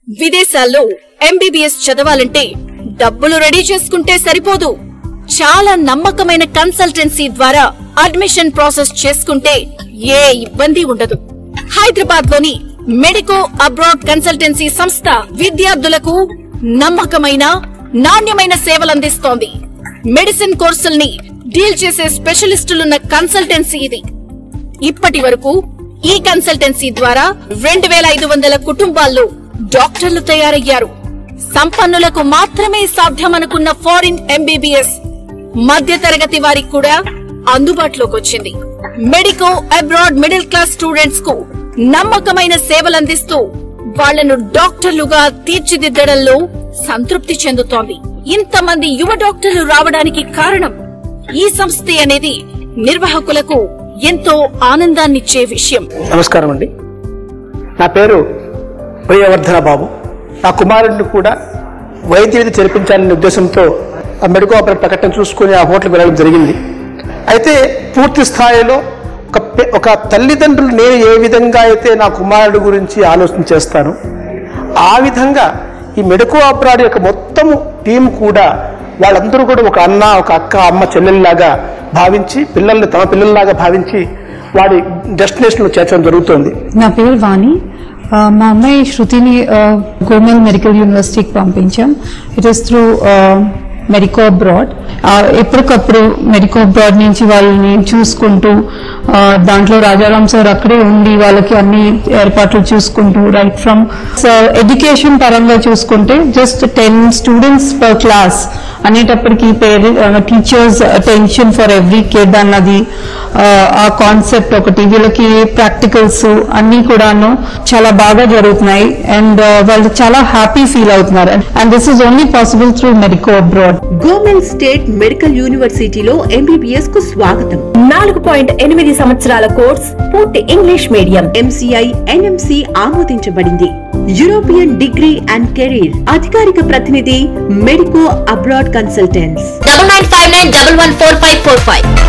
విదేశాల్లో ఎంబీబీఎస్ చదవాలంటే డబ్బులు రెడీ చేసుకుంటే సరిపోదు. చాలా నమ్మకమైన కన్సల్టెన్సీ ద్వారా అడ్మిషన్ ప్రాసెస్ చేసుకుంటే ఏ ఇబ్బంది ఉండదు. హైదరాబాద్ లోని మెడికో అబ్రాడ్ కన్సల్టెన్సీ సంస్థ విద్యార్థులకు నమ్మకమైన నాణ్యమైన సేవలందిస్తోంది. మెడిసిన్ కోర్సుల్ని డీల్ చేసే స్పెషలిస్టులున్న కన్సల్టెన్సీ ఇది. ఇప్పటి వరకు ఈ కన్సల్టెన్సీ ద్వారా 2500 కుటుంబాల్లో డాక్టర్లు తయారయ్యారు. సంపన్నులకు మాత్రమే సాధ్యమనుకున్న ఫారిన్ ఎంబీబీఎస్ మధ్యతరగతి వారికి కూడా అందుబాటులోకి వచ్చింది. Medico abroad middle class students కు నమ్మకమైన సేవలందిస్తూ వాళ్లను డాక్టర్లుగా తీర్చిదిద్దడంలో సంతృప్తి చెందుతోంది. ఇంతమంది యువ డాక్టర్లు రావడానికి కారణం ఈ సంస్థ అనేది నిర్వాహకులకు ఎంతో ఆనందాన్నిచ్చే విషయం. నమస్కారం అండి. నా పేరు ప్రియవర్ధన బాబు. నా కుమారుడిని కూడా వైద్య విద్య చేర్పించాలనే ఉద్దేశంతో ఆ మెడికో ఆపరేట్ ప్రకటన చూసుకుని ఆ హోటల్కి వెళ్ళడం జరిగింది. అయితే పూర్తి స్థాయిలో ఒక తల్లిదండ్రులు నేను ఏ విధంగా అయితే నా కుమారుడు గురించి ఆలోచన చేస్తాను, ఆ విధంగా ఈ మెడికో ఆపరేట్ యొక్క మొత్తం టీం కూడా వాళ్ళందరూ కూడా ఒక అన్న, ఒక అక్క, అమ్మ, చెల్లెల్లాగా భావించి పిల్లల్ని తమ పిల్లల్లాగా భావించి వాడి డెస్టినేషన్లో చేర్చడం జరుగుతుంది. నా పేరు వాణి. మా అమ్మాయి శృతిని గవర్నమెంట్ మెడికల్ యూనివర్సిటీకి పంపించాం. It is through medico abroad. ఎప్పటికప్పుడు మెడికో అబ్రాడ్ నుంచి వాళ్ళని చూసుకుంటూ దాంట్లో రాజారాం సార్ అక్కడే ఉండి వాళ్ళకి అన్ని ఏర్పాట్లు చూసుకుంటూ రైట్ ఫ్రమ్ ఎడ్యుకేషన్ పరంగా చూసుకుంటే జస్ట్ 10 స్టూడెంట్స్ పర్ క్లాస్ అనేటప్పటికీ teachers attention for every kid అన్నది ఆ కాన్సెప్ట్ ఒకటి. వీళ్ళకి ప్రాక్టికల్స్ అన్ని కూడాను చాలా బాగా జరుగుతున్నాయి అండ్ వాళ్ళు చాలా హ్యాపీ ఫీల్ అవుతున్నారు. And this is only possible through medico abroad. Government state medical యూనివర్సిటీలో ఎంబీబీఎస్ కు స్వాగతం. 4.8 సంవత్సరాల కోర్స్, పూర్తి ఇంగ్లీష్ మీడియం, MCI NMC ఆమోదించబడింది. European degree and career. అధికారిక ప్రతినిధి మెడికో అబ్రాడ్ కన్సల్టెంట్స్. 9959114545.